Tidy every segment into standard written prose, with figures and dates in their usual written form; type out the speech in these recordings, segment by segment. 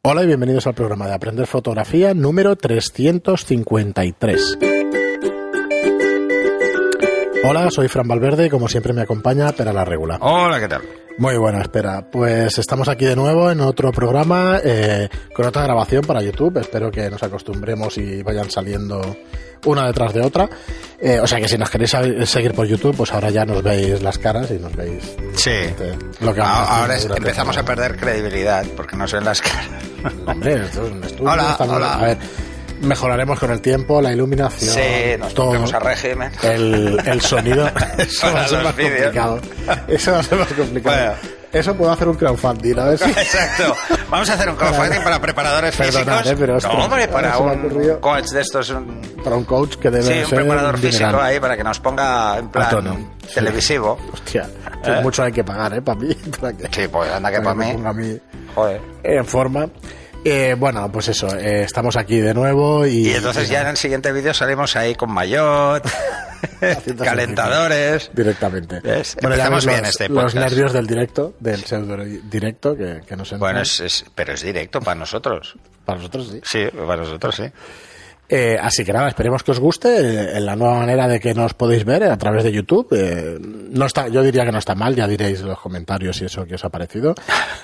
Hola y bienvenidos al programa de Aprender Fotografía número 353. Hola, soy Fran Valverde y como siempre me acompaña Pera la Regula. Hola, ¿qué tal? Muy buena, Espera. Pues estamos aquí de nuevo en otro programa con otra grabación para YouTube. Espero que nos acostumbremos y vayan saliendo una detrás de otra. O sea que si nos queréis seguir por YouTube, pues ahora ya nos veis las caras y nos veis. Sí. Lo que ahora empezamos a perder credibilidad porque no se ven las caras. Hombre, esto es un estudio. Hola. A ver, mejoraremos con el tiempo, la iluminación. Sí, nos ponemos a régimen. El sonido. Eso va a ser más complicado. Eso va a ser más complicado. Bueno. Eso puedo hacer un crowdfunding, a ver si... Exacto. Vamos a hacer un crowdfunding para preparadores físicos. Pero ostras, no, hombre, para un coach de estos. Para un coach que debe ser un preparador físico ahí para que nos ponga en plan televisivo. Hostia, mucho hay que pagar, para mí. Sí, pues anda que para mí. Ponga a mí Joder. En forma. Bueno, pues eso, estamos aquí de nuevo y entonces ya en el siguiente vídeo salimos ahí con maillot, calentadores. Directamente. Bueno, empezamos bien este podcast. Los nervios del directo, del pseudo directo, que no se Bueno, pero es directo para nosotros. Para nosotros sí. Sí, para nosotros sí. Así que nada, esperemos que os guste la nueva manera de que nos podéis ver a través de YouTube. No está, yo diría que no está mal, ya diréis en los comentarios y eso que os ha parecido.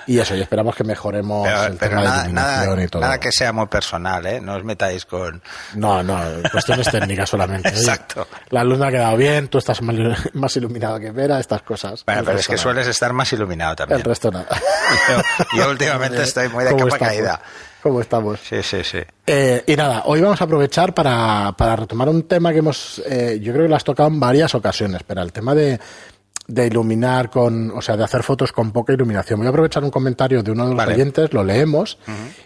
Y eso, y esperamos que mejoremos el tema de iluminación y todo. Nada que sea muy personal, ¿eh? No os metáis con... No, cuestiones técnicas solamente. Exacto. La luz me ha quedado bien, tú estás más iluminado que Vera, estas cosas. Bueno, pero es que sueles estar más iluminado también. El resto nada. Yo últimamente estoy muy de capa caída. ¿Cómo estamos? Sí. Y nada, hoy vamos a aprovechar para retomar un tema que hemos, yo creo que lo has tocado en varias ocasiones, pero el tema de iluminar de hacer fotos con poca iluminación. Voy a aprovechar un comentario de uno de los oyentes, lo leemos,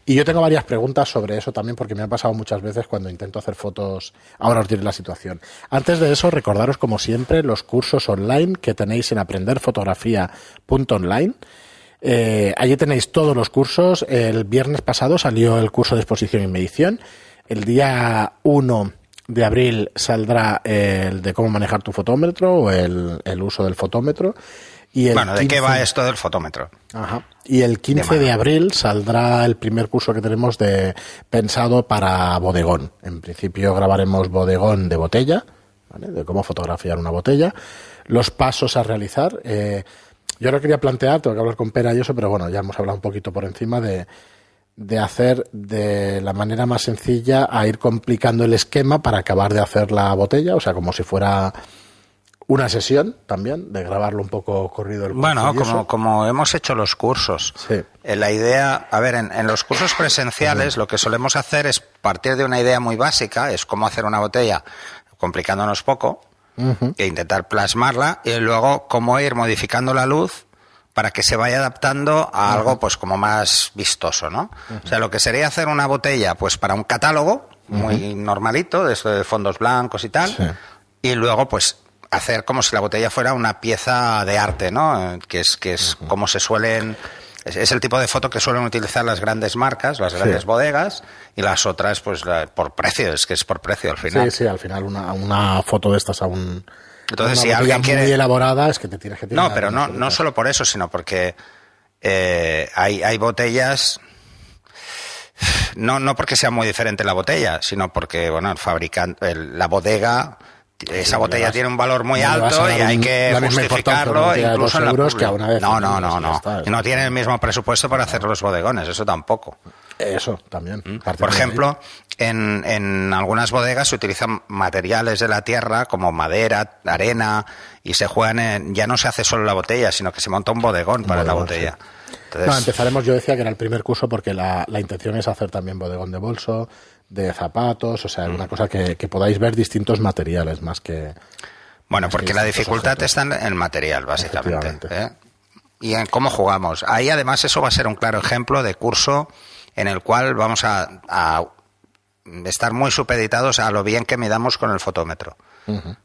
y yo tengo varias preguntas sobre eso también, porque me ha pasado muchas veces cuando intento hacer fotos. Ahora os diré la situación. Antes de eso, recordaros como siempre los cursos online que tenéis en aprenderfotografía.online. Allí tenéis todos los cursos. El viernes pasado salió el curso de exposición y medición. El día 1 de abril saldrá el de cómo manejar tu fotómetro o el uso del fotómetro. ¿De qué va esto del fotómetro? Ajá. Y el 15 de abril saldrá el primer curso que tenemos pensado para bodegón. En principio grabaremos bodegón de botella, ¿vale? De cómo fotografiar una botella, los pasos a realizar. Yo lo quería plantear, tengo que hablar con Pera y eso, pero bueno, ya hemos hablado un poquito por encima de hacer de la manera más sencilla a ir complicando el esquema para acabar de hacer la botella, o sea, como si fuera una sesión también, de grabarlo un poco corrido el curso. Bueno, como hemos hecho los cursos. Sí. La idea, a ver, en los cursos presenciales lo que solemos hacer es partir de una idea muy básica, es cómo hacer una botella complicándonos poco, que intentar plasmarla, y luego cómo ir modificando la luz para que se vaya adaptando a algo pues como más vistoso, ¿no? O sea, lo que sería hacer una botella pues para un catálogo muy normalito, de fondos blancos y tal, y luego pues hacer como si la botella fuera una pieza de arte, ¿no? Que es como se suelen... Es el tipo de foto que suelen utilizar las grandes marcas, las grandes bodegas, y las otras, pues, por precio, es que es por precio al final. Sí, al final una foto de estas Entonces, una si alguien quiere... muy elaborada, es que te tienes que tirar. No, pero no solo por eso, sino porque hay botellas... No porque sea muy diferente la botella, sino porque, bueno, el fabricante, la bodega... Esa botella tiene un valor muy alto y hay que justificarlo incluso en la publicidad. No tiene el mismo presupuesto para hacer los bodegones, eso tampoco. Eso también. Por ejemplo, en algunas bodegas se utilizan materiales de la tierra como madera, arena, y se juegan ya no se hace solo la botella, sino que se monta un bodegón para la botella. Sí. Entonces, empezaremos, yo decía que era el primer curso porque la intención es hacer también bodegón de bolso, de zapatos, o sea, una cosa que podáis ver distintos materiales más que... Bueno, porque la dificultad está en el material, básicamente. Y en cómo jugamos. Ahí, además, eso va a ser un claro ejemplo de curso en el cual vamos a estar muy supeditados a lo bien que midamos con el fotómetro.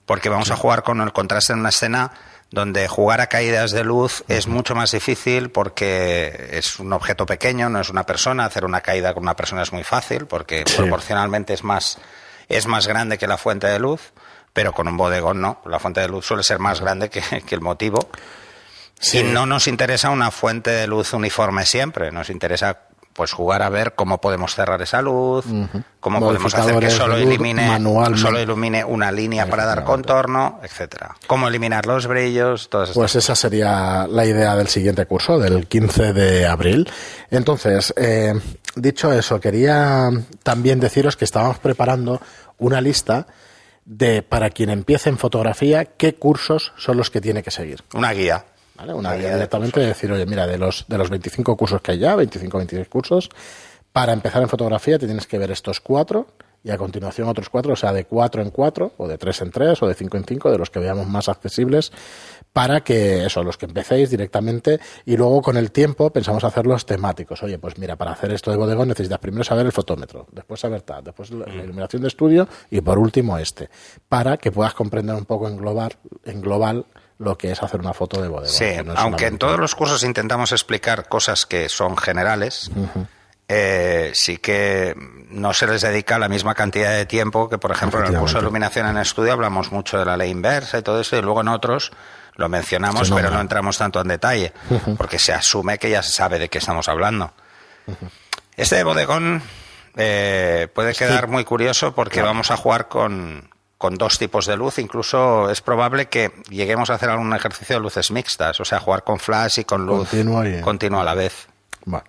Porque vamos a jugar con el contraste en una escena donde jugar a caídas de luz es mucho más difícil porque es un objeto pequeño, no es una persona. Hacer una caída con una persona es muy fácil porque proporcionalmente es más grande que la fuente de luz, pero con un bodegón no. La fuente de luz suele ser más grande que el motivo. Y no nos interesa una fuente de luz uniforme siempre, nos interesa pues jugar a ver cómo podemos cerrar esa luz, cómo podemos hacer que solo ilumine una línea para dar contorno, etcétera. Cómo eliminar los brillos, todas estas Pues esa sería la idea del siguiente curso, del 15 de abril. Entonces, dicho eso, quería también deciros que estábamos preparando una lista de, para quien empiece en fotografía, qué cursos son los que tiene que seguir. Una guía. ¿Vale? Una guía directamente de decir, oye, mira, de los 25 cursos que hay ya, 26 cursos, para empezar en fotografía te tienes que ver estos 4 y a continuación otros 4, o sea, de 4 en 4, o de 3 en 3, o de 5 en 5, de los que veamos más accesibles, para que, eso, los que empecéis directamente, y luego con el tiempo pensamos hacerlos temáticos. Oye, pues mira, para hacer esto de bodegón necesitas primero saber el fotómetro, después saber tal, después la iluminación de estudio, y por último para que puedas comprender un poco en global lo que es hacer una foto de bodegón. Sí, no aunque en todos los cursos intentamos explicar cosas que son generales, sí que no se les dedica la misma cantidad de tiempo que, por ejemplo, en el curso de iluminación en estudio hablamos mucho de la ley inversa y todo eso, y luego en otros lo mencionamos, pero no entramos tanto en detalle, porque se asume que ya se sabe de qué estamos hablando. Este de bodegón puede quedar muy curioso porque vamos a jugar con 2 tipos de luz. Incluso es probable que lleguemos a hacer algún ejercicio de luces mixtas, o sea, jugar con flash y con luz continua a la vez. Bueno.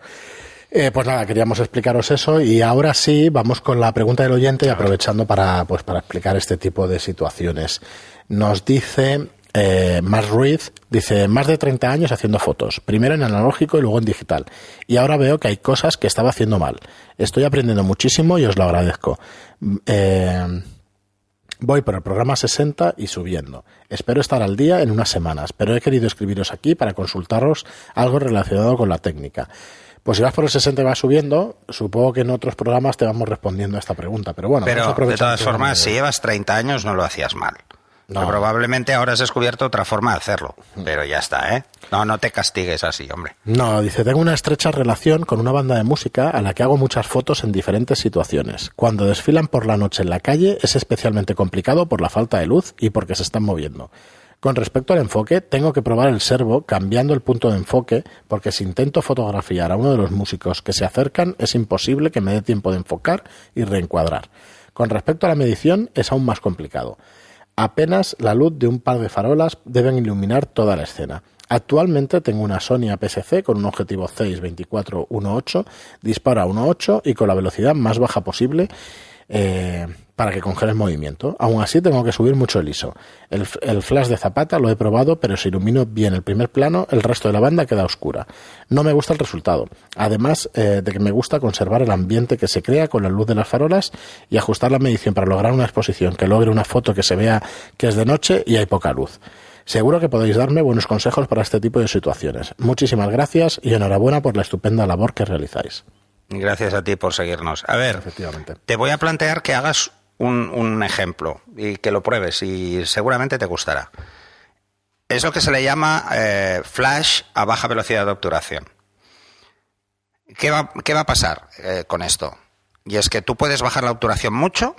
Pues nada, queríamos explicaros eso y ahora sí vamos con la pregunta del oyente y aprovechando para explicar este tipo de situaciones. Nos dice Mar Ruiz, dice, más de 30 años haciendo fotos, primero en analógico y luego en digital, y ahora veo que hay cosas que estaba haciendo mal. Estoy aprendiendo muchísimo y os lo agradezco. Voy por el programa 60 y subiendo. Espero estar al día en unas semanas, pero he querido escribiros aquí para consultaros algo relacionado con la técnica. Pues si vas por el 60 y vas subiendo, supongo que en otros programas te vamos respondiendo a esta pregunta. Pero bueno, pero de todas formas, si llevas 30 años no lo hacías mal. No. Probablemente ahora has descubierto otra forma de hacerlo, pero ya está, ¿eh? No te castigues así, hombre. No, dice, tengo una estrecha relación con una banda de música a la que hago muchas fotos en diferentes situaciones. Cuando desfilan por la noche en la calle es especialmente complicado por la falta de luz y porque se están moviendo. Con respecto al enfoque, tengo que probar el servo cambiando el punto de enfoque, porque si intento fotografiar a uno de los músicos que se acercan, es imposible que me dé tiempo de enfocar y reencuadrar. Con respecto a la medición, es aún más complicado. Apenas la luz de un par de farolas deben iluminar toda la escena. Actualmente tengo una Sony APS-C con un objetivo Zeiss 24-1.8, dispara a 1.8 y con la velocidad más baja posible para que congele el movimiento. Aún así tengo que subir mucho el ISO. El flash de Zapata lo he probado, pero si ilumino bien el primer plano, el resto de la banda queda oscura. No me gusta el resultado. Además de que me gusta conservar el ambiente que se crea con la luz de las farolas y ajustar la medición para lograr una exposición que logre una foto que se vea que es de noche y hay poca luz. Seguro que podéis darme buenos consejos para este tipo de situaciones. Muchísimas gracias y enhorabuena por la estupenda labor que realizáis. Gracias a ti por seguirnos. A ver, te voy a plantear que hagas un ejemplo y que lo pruebes y seguramente te gustará. Es lo que se le llama flash a baja velocidad de obturación. ¿Qué va a pasar con esto? Y es que tú puedes bajar la obturación mucho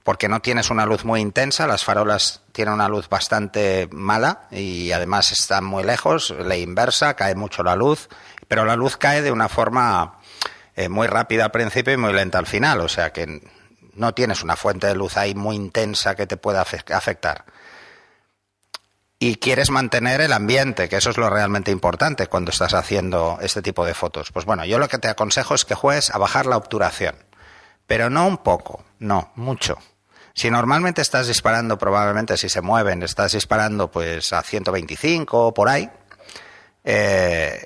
porque no tienes una luz muy intensa, las farolas tienen una luz bastante mala y además están muy lejos, ley inversa, cae mucho la luz, pero la luz cae de una forma muy rápida al principio y muy lenta al final, o sea que no tienes una fuente de luz ahí muy intensa que te pueda afectar. Y quieres mantener el ambiente, que eso es lo realmente importante cuando estás haciendo este tipo de fotos. Pues bueno, yo lo que te aconsejo es que juegues a bajar la obturación, pero no un poco, no, mucho. Si normalmente estás disparando, probablemente si se mueven, estás disparando pues a 125 o por ahí,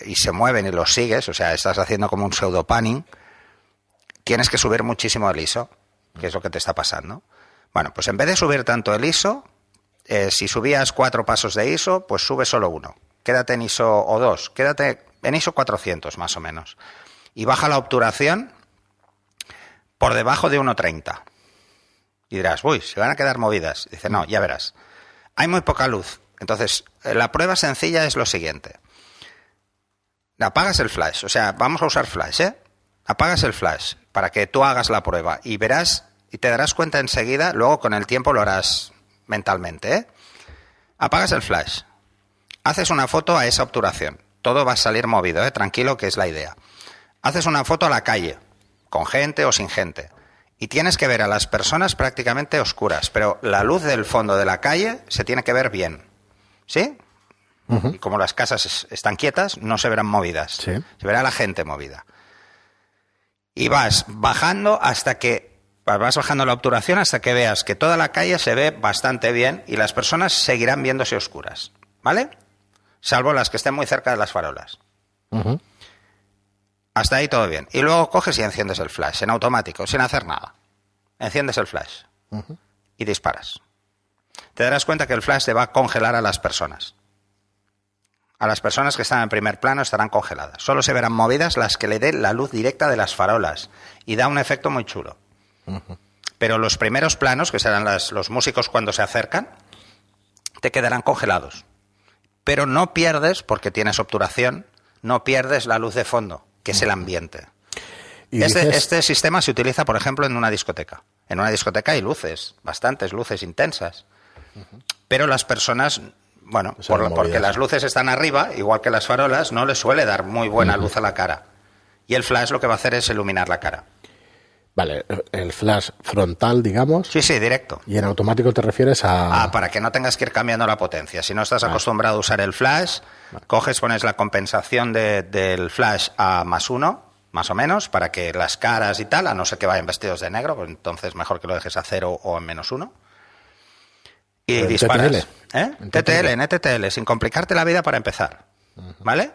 y se mueven y los sigues, o sea, estás haciendo como un pseudo panning, tienes que subir muchísimo el ISO, que es lo que te está pasando. Bueno, pues en vez de subir tanto el ISO, si subías 4 pasos de ISO, pues sube solo 1. Quédate en ISO o 2, quédate en ISO 400 más o menos. Y baja la obturación por debajo de 1.30. Y dirás, uy, se van a quedar movidas. Dice, no, ya verás. Hay muy poca luz. Entonces, la prueba sencilla es lo siguiente. Apagas el flash, o sea, vamos a usar flash, Apagas el flash para que tú hagas la prueba y verás y te darás cuenta enseguida, luego con el tiempo lo harás mentalmente, Apagas el flash, haces una foto a esa obturación, todo va a salir movido, tranquilo, que es la idea. haces una foto a la calle, con gente o sin gente, y tienes que ver a las personas prácticamente oscuras, pero la luz del fondo de la calle se tiene que ver bien, ¿sí? Y como las casas están quietas, no se verán movidas, Sí. se verá la gente movida. Y vas bajando la obturación hasta que veas que toda la calle se ve bastante bien y las personas seguirán viéndose oscuras, ¿vale? Salvo las que estén muy cerca de las farolas. Ujú. Hasta ahí todo bien. Y luego coges y enciendes el flash, en automático, sin hacer nada. Enciendes el flash y disparas. Te darás cuenta que el flash te va a congelar a las personas. A las personas que están en primer plano estarán congeladas. Solo se verán movidas las que le dé la luz directa de las farolas. Y da un efecto muy chulo. Pero los primeros planos, que serán los músicos cuando se acercan, te quedarán congelados. Pero no pierdes, porque tienes obturación, no pierdes la luz de fondo, que es el ambiente. Y Este sistema se utiliza, por ejemplo, en una discoteca. En una discoteca hay luces, bastantes luces intensas. Pero las personas, bueno, porque las luces están arriba, igual que las farolas, no les suele dar muy buena luz a la cara. Y el flash lo que va a hacer es iluminar la cara. Vale, el flash frontal, digamos. Sí, directo. Y en automático te refieres a... Para que no tengas que ir cambiando la potencia. Si no estás acostumbrado a usar el flash, coges, pones la compensación del flash a +1, más o menos, para que las caras y tal, a no ser que vayan vestidos de negro, pues entonces mejor que lo dejes a 0 o en -1. Y ¿En disparas. TTL? En TTL, sin complicarte la vida para empezar. ¿Vale?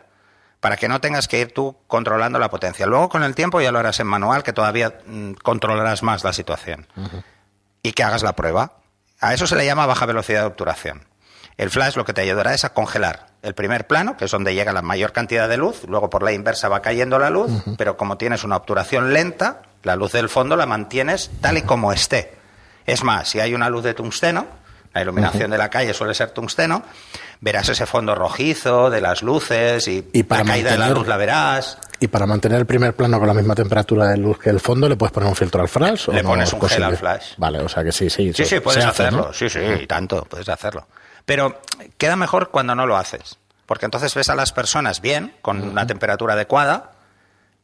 Para que no tengas que ir tú controlando la potencia. Luego, con el tiempo, ya lo harás en manual, que todavía controlarás más la situación. Y que hagas la prueba. A eso se le llama baja velocidad de obturación. El flash lo que te ayudará es a congelar el primer plano, que es donde llega la mayor cantidad de luz. Luego, por la inversa, va cayendo la luz. Pero como tienes una obturación lenta, la luz del fondo la mantienes tal y como esté. Es más, si hay una luz de tungsteno, la iluminación de la calle suele ser tungsteno, verás ese fondo rojizo de las luces y para la caída de la luz la verás. Y para mantener el primer plano con la misma temperatura de luz que el fondo, ¿le puedes poner un filtro al flash? Le ¿o no pones es un gel posible? al flash. Vale, o sea que sí. Sí, puedes se hace, hacerlo. ¿no? Sí, y tanto, puedes hacerlo. Pero queda mejor cuando no lo haces. Porque entonces ves a las personas bien, con una temperatura adecuada,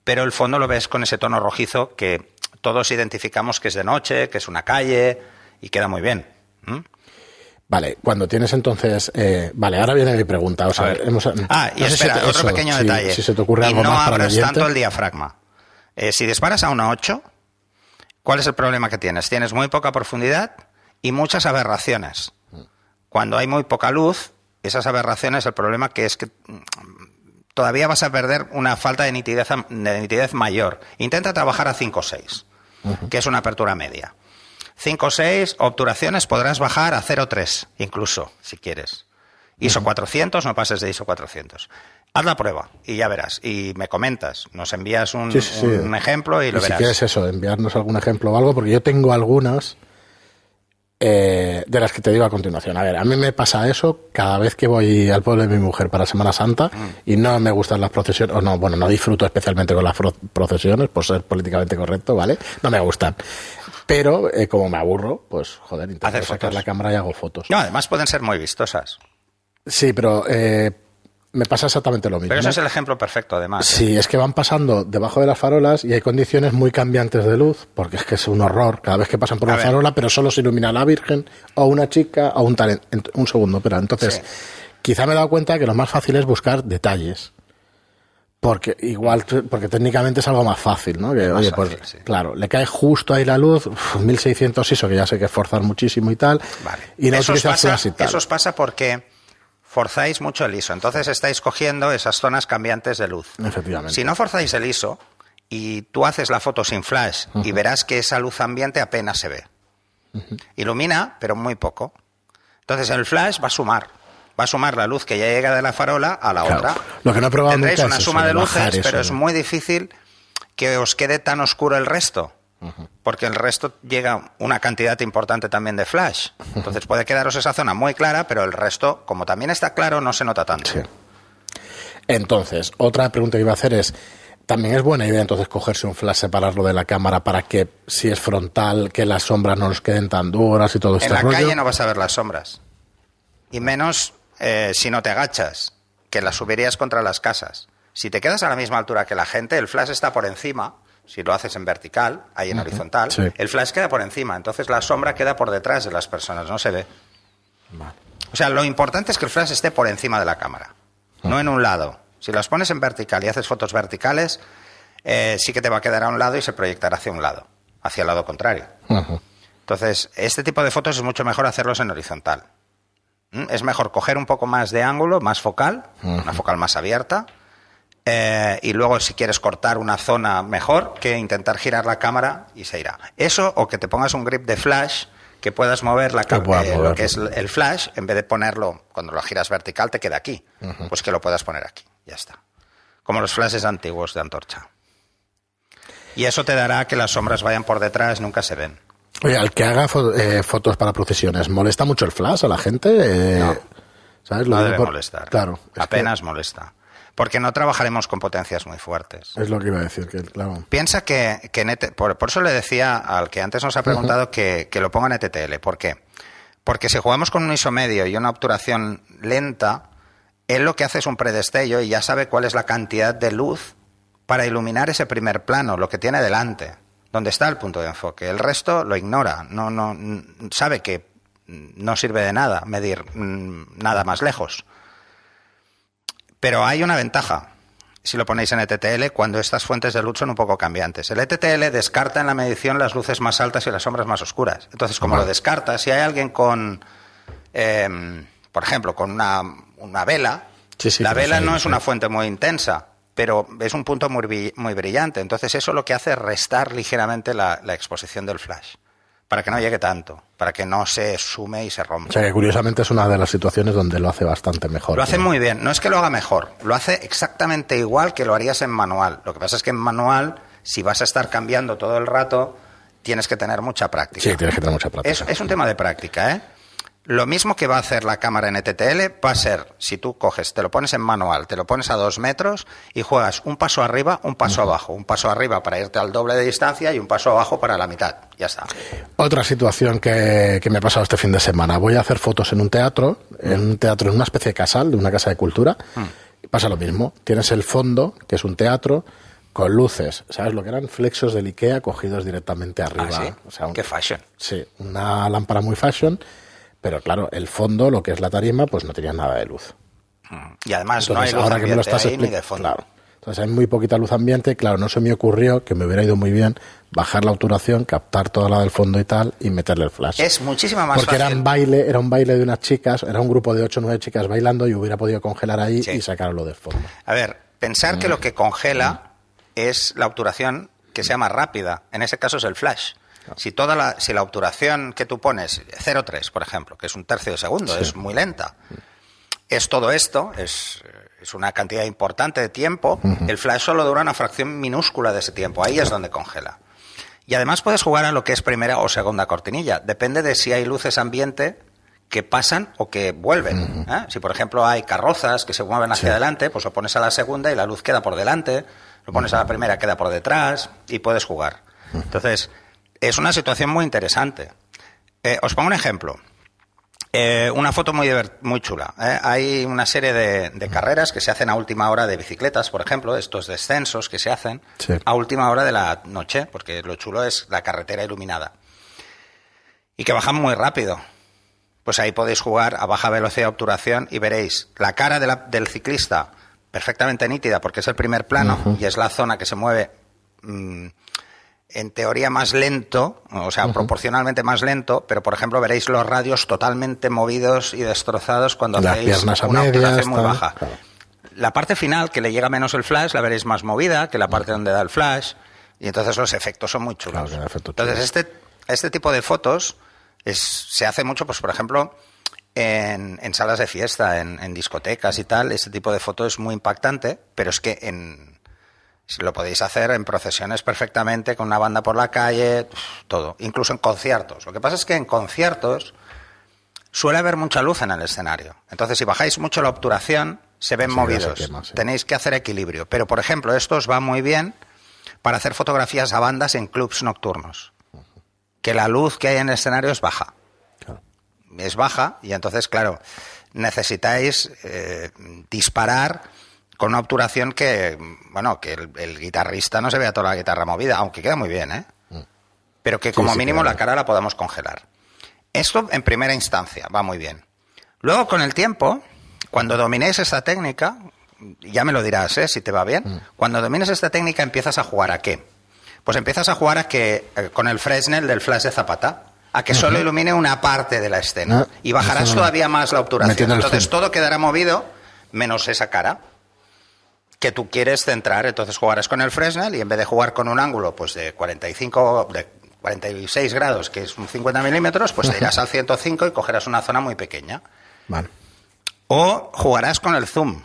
pero el fondo lo ves con ese tono rojizo que todos identificamos que es de noche, que es una calle, y queda muy bien. Vale, cuando tienes entonces... vale, ahora viene mi pregunta. O sea, y no sé espera, si otro pequeño detalle. Si se te ocurre y algo no más para el abras oyente. tanto el diafragma. Si disparas a 1.8, ¿cuál es el problema que tienes? Tienes muy poca profundidad y muchas aberraciones. Cuando hay muy poca luz, esas aberraciones, el problema que es que todavía vas a perder una falta de nitidez mayor. Intenta trabajar a 5.6, que es una apertura media. 5.6, obturaciones podrás bajar a 0.3, incluso, si quieres. ISO 400, no pases de ISO 400. Haz la prueba y ya verás. Y me comentas, nos envías un ejemplo y lo verás. Si quieres eso, enviarnos algún ejemplo o algo, porque yo tengo algunas de las que te digo a continuación. A ver, a mí me pasa eso cada vez que voy al pueblo de mi mujer para Semana Santa y no me gustan las procesiones, no disfruto especialmente con las procesiones, por ser políticamente correcto, ¿vale? No me gustan. Pero como me aburro, pues joder, intento sacar la cámara y hago fotos. No, además pueden ser muy vistosas. Sí, pero me pasa exactamente lo mismo. Pero ese es el ejemplo perfecto, además. Sí, es que van pasando debajo de las farolas y hay condiciones muy cambiantes de luz, porque es que es un horror cada vez que pasan por una farola, pero solo se ilumina a la Virgen o una chica o un talento. Un segundo, pero entonces quizá me he dado cuenta que lo más fácil es buscar detalles. Porque técnicamente es algo más fácil, ¿no? Que, oye, pues claro, le cae justo ahí la luz, 1600 ISO, que ya sé que es forzar muchísimo y tal, y no utilizas flash y tal. Eso os pasa porque forzáis mucho el ISO, entonces estáis cogiendo esas zonas cambiantes de luz. Efectivamente. Si no forzáis el ISO y tú haces la foto sin flash y verás que esa luz ambiente apenas se ve. Ilumina, pero muy poco. Entonces el flash va a sumar la luz que ya llega de la farola a la otra. Lo que no he probado Tendréis nunca una es suma de luces, pero eso, es muy difícil que os quede tan oscuro el resto. Porque el resto llega una cantidad importante también de flash. Entonces puede quedaros esa zona muy clara, pero el resto, como también está claro, no se nota tanto. Sí. Entonces, otra pregunta que iba a hacer es, ¿también es buena idea entonces cogerse un flash, separarlo de la cámara para que, si es frontal, que las sombras no nos queden tan duras y todo este rollo? En la calle no vas a ver las sombras. Y menos si no te agachas, que las subirías contra las casas. Si te quedas a la misma altura que la gente, el flash está por encima. Si lo haces en vertical, ahí en horizontal, sí. el flash queda por encima. Entonces la sombra queda por detrás de las personas, no se ve. Vale. O sea, lo importante es que el flash esté por encima de la cámara, no en un lado. Si las pones en vertical y haces fotos verticales, sí que te va a quedar a un lado y se proyectará hacia un lado, hacia el lado contrario. Entonces, este tipo de fotos es mucho mejor hacerlos en horizontal. Es mejor coger un poco más de ángulo, más focal, una focal más abierta, y luego si quieres cortar una zona mejor, que intentar girar la cámara y se irá. Eso, o que te pongas un grip de flash, que puedas mover lo que es el flash, en vez de ponerlo, cuando lo giras vertical, te queda aquí. Pues que lo puedas poner aquí, ya está. Como los flashes antiguos de antorcha. Y eso te dará que las sombras vayan por detrás, nunca se ven. Oye, al que haga fotos para procesiones, ¿molesta mucho el flash a la gente? No, ¿sabes? no debe molestar. Claro. Apenas molesta. Porque no trabajaremos con potencias muy fuertes. Es lo que iba a decir, que claro. Piensa que por eso le decía al que antes nos ha preguntado que lo ponga en ETTL. ¿Por qué? Porque si jugamos con un ISO medio y una obturación lenta, él lo que hace es un predestello y ya sabe cuál es la cantidad de luz para iluminar ese primer plano, lo que tiene delante, donde está el punto de enfoque. El resto lo ignora, no sabe que no sirve de nada medir nada más lejos. Pero hay una ventaja si lo ponéis en ETTL cuando estas fuentes de luz son un poco cambiantes. El ETTL descarta en la medición las luces más altas y las sombras más oscuras. Entonces, como lo descarta, si hay alguien con, por ejemplo, con una vela, la vela no es una fuente muy intensa, pero es un punto muy brillante. Entonces, eso lo que hace es restar ligeramente la exposición del flash, para que no llegue tanto, para que no se sume y se rompa. O sea, que curiosamente es una de las situaciones donde lo hace bastante mejor. Lo hace muy bien. No es que lo haga mejor, lo hace exactamente igual que lo harías en manual. Lo que pasa es que en manual, si vas a estar cambiando todo el rato, tienes que tener mucha práctica. Sí, tienes que tener mucha práctica. Es un tema de práctica, ¿eh? Lo mismo que va a hacer la cámara en ETTL va a ser, si tú coges, te lo pones en manual, te lo pones a 2 metros y juegas un paso arriba, un paso abajo. Un paso arriba para irte al doble de distancia y un paso abajo para la mitad. Ya está. Otra situación que me ha pasado este fin de semana. Voy a hacer fotos en un teatro, en una especie de casal, de una casa de cultura. Y pasa lo mismo. Tienes el fondo, que es un teatro, con luces. ¿Sabes lo que eran? Flexos del IKEA cogidos directamente arriba. ¿Ah, sí? O sea, ¡Qué fashion! Sí, una lámpara muy fashion. Pero claro, el fondo, lo que es la tarima, pues no tenía nada de luz. Y además entonces, no hay luz ahora que me lo estás ahí ni de fondo. Claro. Entonces hay muy poquita luz ambiente. Claro, no se me ocurrió, que me hubiera ido muy bien, bajar la obturación, captar toda la del fondo y tal, y meterle el flash. Es muchísimo más porque fácil. era un baile de unas chicas, era un grupo de 8 o 9 chicas bailando y hubiera podido congelar ahí y sacarlo del fondo. A ver, pensar que lo que congela es la obturación que sea más rápida. En ese caso es el flash. Si la obturación que tú pones, 0,3 por ejemplo, que es un tercio de segundo, es muy lenta, es todo esto, es una cantidad importante de tiempo, el flash solo dura una fracción minúscula de ese tiempo, ahí es donde congela. Y además puedes jugar a lo que es primera o segunda cortinilla, depende de si hay luces ambiente que pasan o que vuelven. Si por ejemplo hay carrozas que se mueven hacia adelante, pues lo pones a la segunda y la luz queda por delante, lo pones a la primera, queda por detrás y puedes jugar. Entonces, es una situación muy interesante. Os pongo un ejemplo. Una foto muy chula. Hay una serie de carreras que se hacen a última hora de bicicletas, por ejemplo, estos descensos que se hacen a última hora de la noche, porque lo chulo es la carretera iluminada. Y que bajan muy rápido. Pues ahí podéis jugar a baja velocidad de obturación y veréis la cara del ciclista perfectamente nítida, porque es el primer plano y es la zona que se mueve en teoría más lento, o sea, proporcionalmente más lento, pero por ejemplo veréis los radios totalmente movidos y destrozados cuando hacéis una obturación muy baja. Claro. La parte final, que le llega menos el flash, la veréis más movida que la parte donde da el flash, y entonces los efectos son muy chulos. Claro, entonces este tipo de fotos se hace mucho, pues por ejemplo, en salas de fiesta, en discotecas y tal. Este tipo de foto es muy impactante, pero es que lo podéis hacer en procesiones perfectamente, con una banda por la calle, todo, incluso en conciertos. Lo que pasa es que en conciertos suele haber mucha luz en el escenario. Entonces, si bajáis mucho la obturación, se ven movidos. Tenéis que hacer equilibrio. Pero, por ejemplo, esto os va muy bien para hacer fotografías a bandas en clubs nocturnos. Que la luz que hay en el escenario es baja. Es baja y entonces, claro, necesitáis disparar con una obturación que, bueno, que el guitarrista no se vea toda la guitarra movida, aunque queda muy bien, ¿eh? Pero que como mínimo la cara la podamos congelar. Esto en primera instancia va muy bien. Luego, con el tiempo, cuando domines esta técnica, ya me lo dirás, ¿eh? Si te va bien, cuando domines esta técnica empiezas a jugar ¿a qué? Pues empiezas a jugar a que con el Fresnel del flash de Zapata, a que solo ilumine una parte de la escena. Y bajarás todavía más la obturación. Entonces todo quedará movido, menos esa cara que tú quieres centrar. Entonces jugarás con el Fresnel y en vez de jugar con un ángulo pues de 46 grados, que es un 50 milímetros, pues te irás al 105 y cogerás una zona muy pequeña. Vale. O jugarás con el zoom.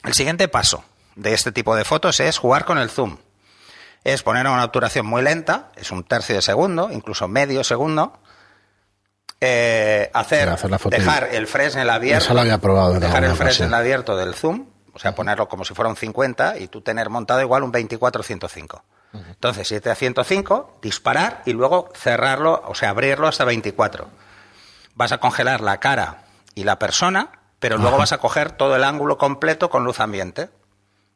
El siguiente paso de este tipo de fotos es jugar con el zoom. Es poner una obturación muy lenta, es un tercio de segundo, incluso medio segundo, dejar el Fresnel abierto, eso lo había probado dejar el Fresnel abierto del zoom, o sea, ponerlo como si fuera un 50 y tú tener montado igual un 24-105. Entonces, irte a 105, disparar y luego cerrarlo, o sea, abrirlo hasta 24. Vas a congelar la cara y la persona, pero luego vas a coger todo el ángulo completo con luz ambiente.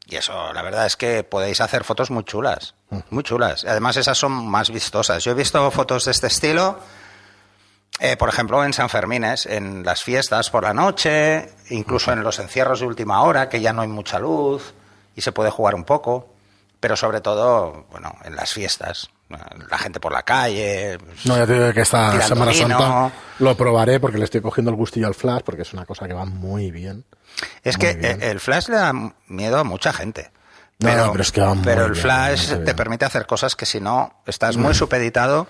Y eso, la verdad es que podéis hacer fotos muy chulas, muy chulas. Además, esas son más vistosas. Yo he visto fotos de este estilo, por ejemplo, en San Fermines, en las fiestas por la noche, incluso en los encierros de última hora, que ya no hay mucha luz y se puede jugar un poco. Pero sobre todo, bueno, en las fiestas, la gente por la calle. Pues, no, ya te digo que esta Semana vino. Santa lo probaré porque le estoy cogiendo el gustillo al flash, porque es una cosa que va muy bien. Es muy que bien. El flash le da miedo a mucha gente. Pero es que va muy pero el bien, flash muy te permite hacer cosas que si no, estás muy supeditado.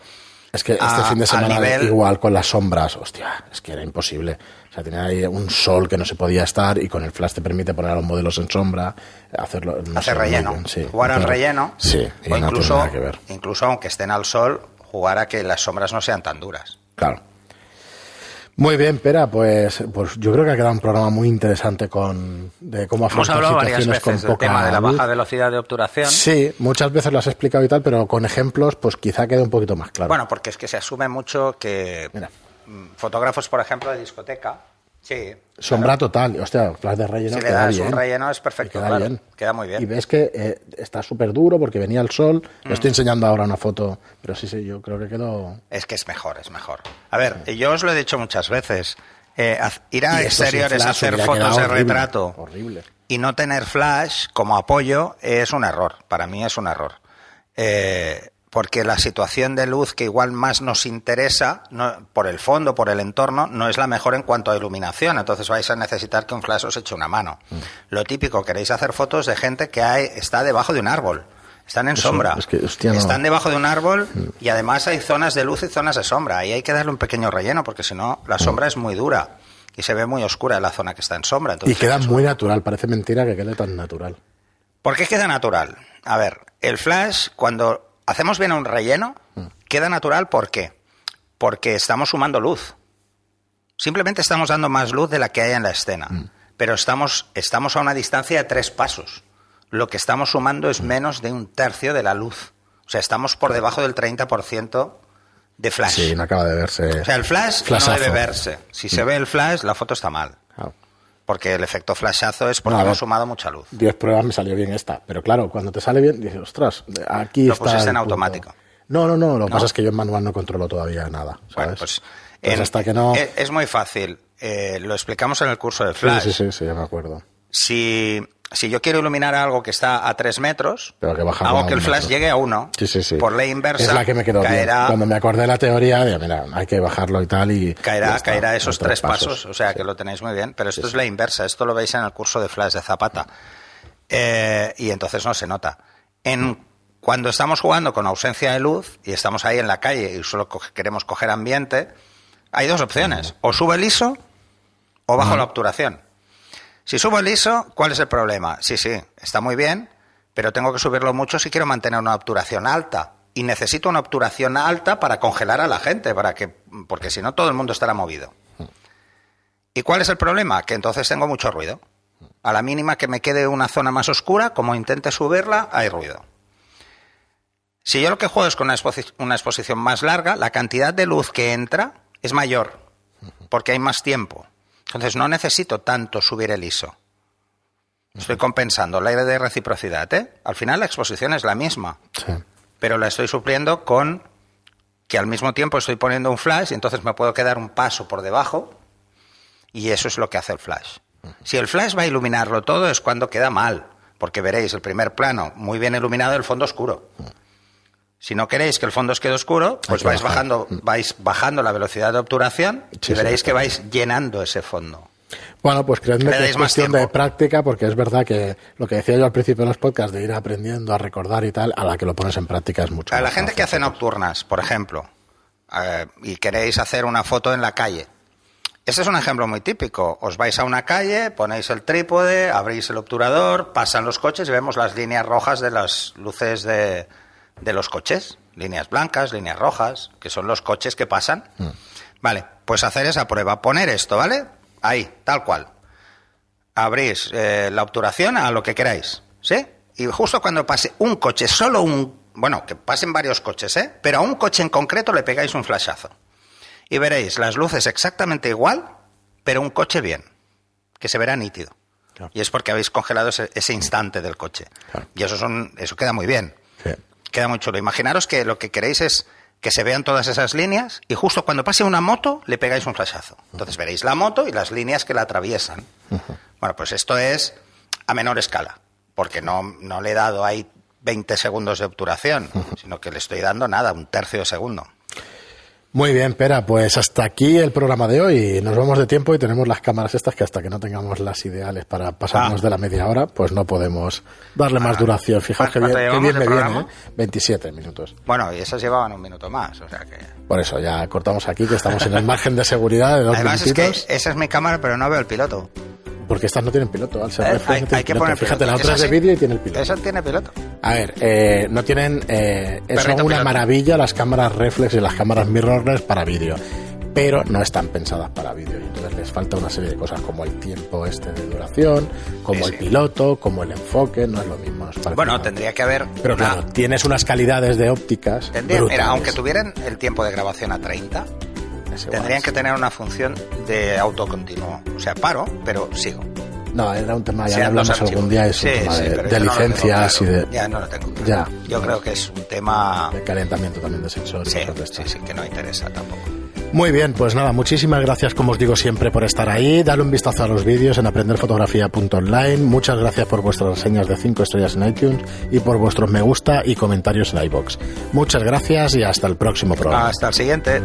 Es que este fin de semana igual con las sombras, hostia, es que era imposible. O sea, tenía ahí un sol que no se podía estar y con el flash te permite poner a los modelos en sombra, hacerlo... hacer relleno, sí, jugar al relleno, sí, o incluso, que ver. Incluso aunque estén al sol, jugar a que las sombras no sean tan duras. Claro. Muy bien, Pera, pues yo creo que ha quedado un programa muy interesante de cómo afrontar situaciones varias veces con poca del tema de la luz. baja velocidad de obturación. Sí, muchas veces lo has explicado y tal, pero con ejemplos pues quizá quede un poquito más claro. Bueno, porque es que se asume mucho que fotógrafos, por ejemplo, de discoteca, sí. Sombra total, hostia, flash de relleno si le queda das bien. un relleno es perfecto, queda claro, bien. Queda muy bien. Y ves que está súper duro porque venía el sol. Le estoy enseñando ahora una foto, pero sí, yo creo que quedó... Es que es mejor. A ver, yo os lo he dicho muchas veces. Ir a Y exteriores a hacer fotos de retrato horrible. Y no tener flash como apoyo es un error. Para mí es un error. Porque la situación de luz que igual más nos interesa, por el fondo, por el entorno, no es la mejor en cuanto a iluminación. Entonces vais a necesitar que un flash os eche una mano. Lo típico, queréis hacer fotos de gente que está debajo de un árbol. Están en sombra. Es que, hostia, no. Están debajo de un árbol y además hay zonas de luz y zonas de sombra. Ahí hay que darle un pequeño relleno porque si no, la sombra es muy dura y se ve muy oscura en la zona que está en sombra. Entonces, y queda muy natural. Parece mentira que quede tan natural. ¿Por qué queda natural? A ver, el flash, cuando hacemos bien un relleno, queda natural. ¿Por qué? Porque estamos sumando luz. Simplemente estamos dando más luz de la que hay en la escena. Pero estamos a una distancia de 3 pasos. Lo que estamos sumando es menos de un tercio de la luz. O sea, estamos por debajo del 30% de flash. Sí, no acaba de verse. O sea, el flash flashazo. No debe verse. Si se ve el flash, la foto está mal. Claro. Porque el efecto flashazo es porque hemos sumado mucha luz. 10 pruebas me salió bien esta. Pero claro, cuando te sale bien, dices, ostras, aquí lo está. Lo pusiste en punto. automático. No. Lo que pasa es que yo en manual no controlo todavía nada. ¿Sabes? Bueno, pues hasta que no. Es muy fácil. Lo explicamos en el curso de flash. Sí, ya me acuerdo. Si yo quiero iluminar algo que está a 3 metros, pero que hago que el flash llegue a 1. Sí. Por ley inversa. Es la que me quedó caerá, bien. Cuando me acordé de la teoría, de mira, hay que bajarlo y tal. Y caerá esos 3 pasos. O sea, que lo tenéis muy bien. Pero esto es la inversa. Esto lo veis en el curso de flash de Zapata. Y entonces no se nota. Cuando estamos jugando con ausencia de luz y estamos ahí en la calle y solo queremos coger ambiente, hay 2 opciones. O sube el ISO o bajo la obturación. Si subo el ISO, ¿cuál es el problema? Sí, está muy bien, pero tengo que subirlo mucho si quiero mantener una obturación alta. Y necesito una obturación alta para congelar a la gente, porque si no todo el mundo estará movido. ¿Y cuál es el problema? Que entonces tengo mucho ruido. A la mínima que me quede una zona más oscura, como intente subirla, hay ruido. Si yo lo que juego es con una exposición más larga, la cantidad de luz que entra es mayor, porque hay más tiempo. Entonces no necesito tanto subir el ISO. Estoy compensando la ley de reciprocidad, ¿eh? Al final la exposición es la misma, Sí. pero la estoy supliendo con que al mismo tiempo estoy poniendo un flash y entonces me puedo quedar un paso por debajo y eso es lo que hace el flash. Si el flash va a iluminarlo todo es cuando queda mal, porque veréis el primer plano muy bien iluminado, el fondo oscuro. Si no queréis que el fondo os quede oscuro, pues vais bajando la velocidad de obturación y veréis que vais llenando ese fondo. Bueno, pues creedme que es cuestión de práctica, porque es verdad que lo que decía yo al principio de los podcasts, de ir aprendiendo a recordar y tal, a la que lo pones en práctica es mucho. A la gente que hace nocturnas, por ejemplo, y queréis hacer una foto en la calle, este es un ejemplo muy típico. Os vais a una calle, ponéis el trípode, abrís el obturador, pasan los coches y vemos las líneas rojas de las luces de los coches. Líneas blancas, líneas rojas, que son los coches que pasan. Vale, pues hacer esa prueba. Poner esto, ¿vale? Ahí, tal cual. Abrís la obturación a lo que queráis, ¿sí? Y justo cuando pase un coche, solo un... Bueno, que pasen varios coches, ¿eh? Pero a un coche en concreto le pegáis un flashazo. Y veréis las luces exactamente igual, pero un coche bien, que se verá nítido. Claro. Y es porque habéis congelado ese instante del coche. Claro. Y eso queda muy bien. Sí. Queda muy chulo. Imaginaros que lo que queréis es que se vean todas esas líneas y justo cuando pase una moto le pegáis un flashazo. Entonces veréis la moto y las líneas que la atraviesan. Bueno, pues esto es a menor escala, porque no le he dado ahí 20 segundos de obturación, sino que le estoy dando nada, un tercio de segundo. Muy bien, Pera, pues hasta aquí el programa de hoy. Nos vamos de tiempo y tenemos las cámaras estas que hasta que no tengamos las ideales para pasarnos de la media hora, pues no podemos darle más duración. Fijaos que bien me viene, ¿eh? 27 minutos. Bueno, y esas llevaban un minuto más, o sea que... Por eso, ya cortamos aquí, que estamos en el margen de seguridad de 2 Además minutitos. Es que esa es mi cámara, pero no veo el piloto. Porque estas no tienen piloto, al ser reflex no tienen hay que poner Fíjate, piloto. la otra es de vídeo y tiene el piloto. Esa tiene piloto. A ver, no tienen... son una piloto. maravilla las cámaras reflex y las cámaras mirrorless para vídeo, pero no están pensadas para vídeo. Y entonces les falta una serie de cosas como el tiempo de duración, como el piloto, como el enfoque, no es lo mismo. Bueno, tendría que haber... Pero claro, tienes unas calidades de ópticas Mira, aunque tuvieran el tiempo de grabación a 30... Tendrían que tener una función de autocontinuo. O sea, paro, pero sigo. No, era un tema, ya hablamos algún día, es un tema de licencias y de... Ya no lo tengo claro. Ya. Yo creo que es un tema... de calentamiento también de sensores. Sí, que no interesa tampoco. Muy bien, pues nada, muchísimas gracias, como os digo siempre, por estar ahí. Dale un vistazo a los vídeos en aprenderfotografía.online. Muchas gracias por vuestras reseñas de 5 estrellas en iTunes y por vuestros me gusta y comentarios en iVoox. Muchas gracias y hasta el próximo programa. Hasta el siguiente.